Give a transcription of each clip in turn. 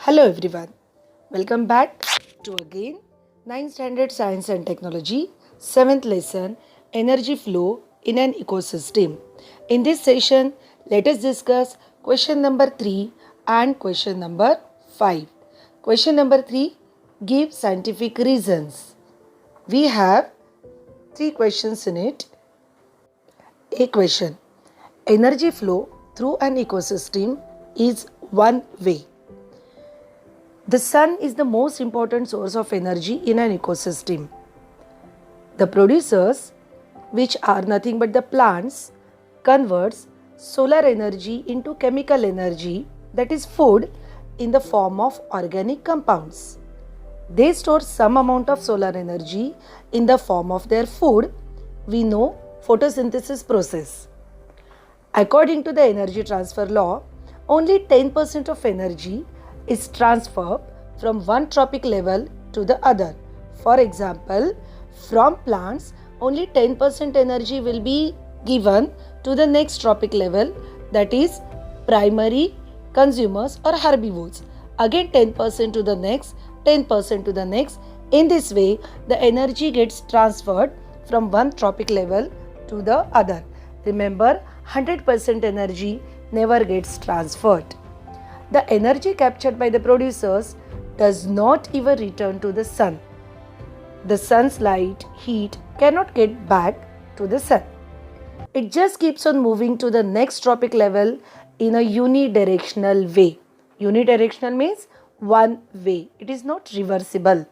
Hello everyone. Welcome back to again 9th standard science and technology 7th lesson energy flow in an ecosystem. In this session let us discuss question number 3 and question number 5. Question number 3, give scientific reasons. We have 3 questions in it. A question, energy flow through an ecosystem is one way. The sun is the most important source of energy in an ecosystem. The producers, which are nothing but the plants, converts solar energy into chemical energy, that is food, in the form of organic compounds. They store some amount of solar energy in the form of their food. We know photosynthesis process. According to the energy transfer law, only 10% of energy is transferred from one tropic level to the other. For example, from plants, only 10% energy will be given to the next tropic level, that is primary consumers or herbivores. Again 10% to the next, 10% to the next. In this way, the energy gets transferred from one tropic level to the other. Remember, 100% energy never gets transferred. The energy captured by the producers does not even return to the sun. The sun's light, heat cannot get back to the sun. It just keeps on moving to the next tropic level in a unidirectional way. Unidirectional means one way. It is not reversible.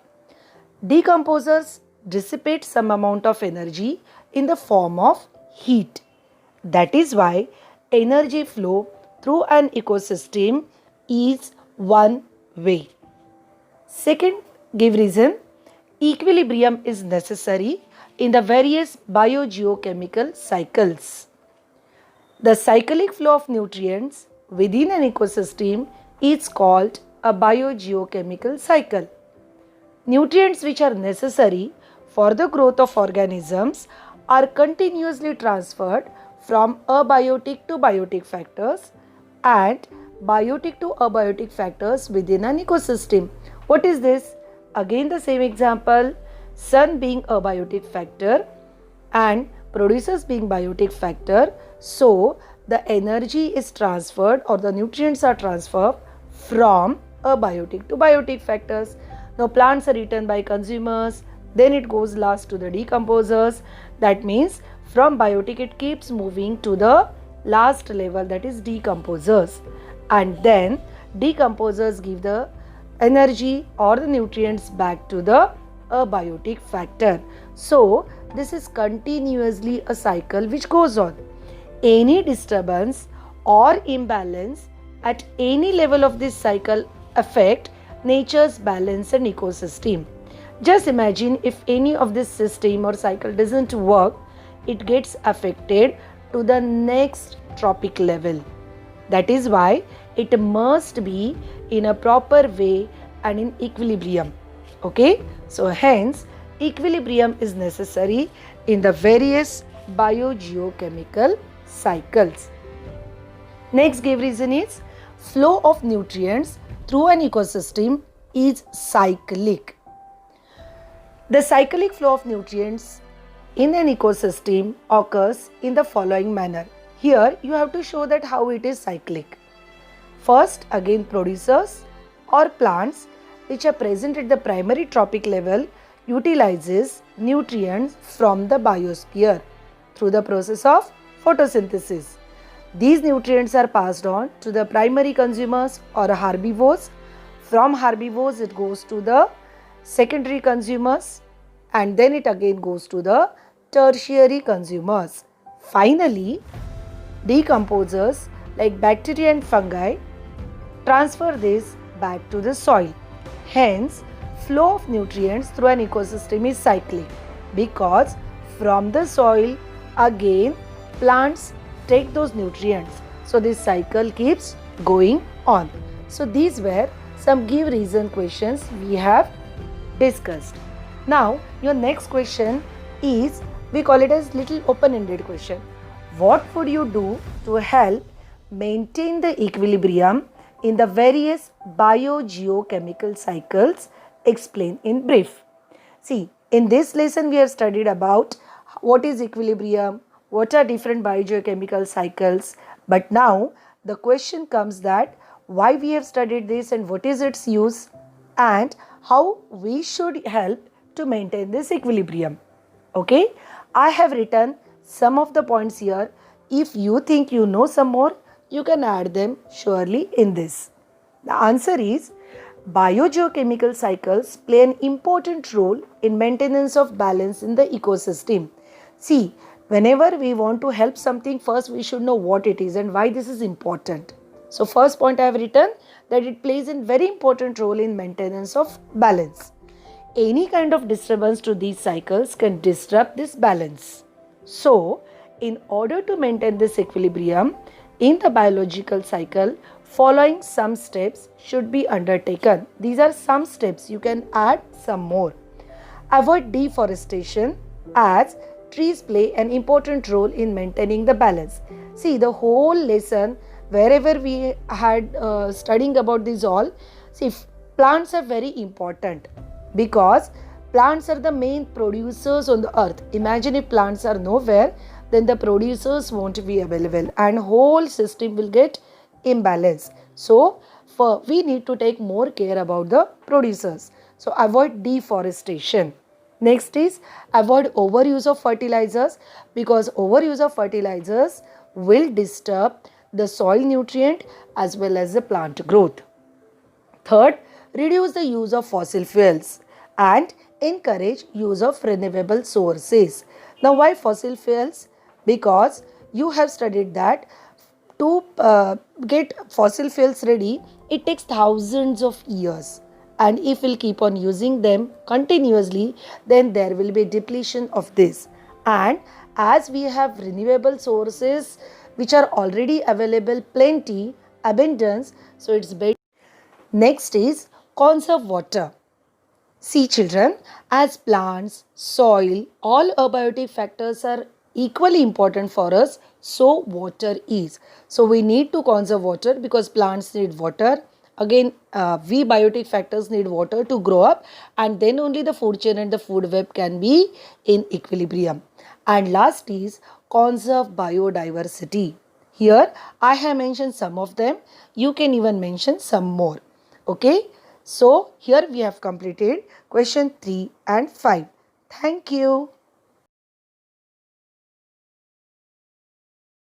Decomposers dissipate some amount of energy in the form of heat. That is why energy flow through an ecosystem is one way. Second, give reason. Equilibrium is necessary in the various biogeochemical cycles. The cyclic flow of nutrients within an ecosystem is called a biogeochemical cycle. Nutrients which are necessary for the growth of organisms are continuously transferred from abiotic to biotic factors and biotic to abiotic factors within an ecosystem. What is this? Again the same example, sun being a biotic factor and producers being biotic factor. So the energy is transferred or the nutrients are transferred from abiotic to biotic factors. Now plants are eaten by consumers, then it goes last to the decomposers. That means from biotic it keeps moving to the last level, that is decomposers, and then decomposers give the energy or the nutrients back to the abiotic factor. So this is continuously a cycle which goes on. Any disturbance or imbalance at any level of this cycle affect nature's balance and ecosystem. Just imagine if any of this system or cycle doesn't work, it gets affected to the next tropic level. That is why it must be in a proper way and in equilibrium. Okay, so hence equilibrium is necessary in the various biogeochemical cycles. Next give reason is flow of nutrients through an ecosystem is cyclic. The cyclic flow of nutrients in an ecosystem occurs in the following manner. Here you have to show that how it is cyclic. First, again producers or plants which are present at the primary tropic level utilizes nutrients from the biosphere through the process of photosynthesis. These nutrients are passed on to the primary consumers or herbivores. From herbivores it goes to the secondary consumers and then it again goes to the tertiary consumers. Finally, decomposers like bacteria and fungi transfer this back to the soil. Hence, flow of nutrients through an ecosystem is cyclic because from the soil again plants take those nutrients. So this cycle keeps going on. So these were some give reason questions we have discussed. Now your next question is, we call it as little open-ended question. What would you do to help maintain the equilibrium in the various biogeochemical cycles. Explain in brief. See, in this lesson we have studied about what is equilibrium, what are different biogeochemical cycles. But now the question comes that why we have studied this and what is its use and how we should help to maintain this equilibrium. Okay, I have written some of the points here. If you think you know some more, you can add them surely in this. The answer is biogeochemical cycles play an important role in maintenance of balance in the ecosystem. See, whenever we want to help something, first we should know what it is and why this is important. So first point I have written that it plays a very important role in maintenance of balance. Any kind of disturbance to these cycles can disrupt this balance. So, in order to maintain this equilibrium in the biological cycle, following some steps should be undertaken. These are some steps, you can add some more. Avoid deforestation as trees play an important role in maintaining the balance. See, the whole lesson, wherever we had studying about this all, see, plants are very important because plants are the main producers on the earth. Imagine if plants are nowhere, then the producers won't be available and whole system will get imbalanced. So we need to take more care about the producers. So avoid deforestation. Next is avoid overuse of fertilizers because overuse of fertilizers will disturb the soil nutrient as well as the plant growth. Third, reduce the use of fossil fuels and encourage use of renewable sources. Now why fossil fuels? Because you have studied that to get fossil fuels ready, it takes thousands of years. And if we'll keep on using them continuously, then there will be depletion of this. And as we have renewable sources which are already available, plenty, abundance, so it's better. Next is conserve water. See children, as plants, soil, all abiotic factors are equally important for us, so water is. So we need to conserve water because plants need water. Again, we biotic factors need water to grow up and then only the food chain and the food web can be in equilibrium. And last is conserve biodiversity. Here I have mentioned some of them. You can even mention some more. Okay. So here we have completed question 3 and 5. Thank you.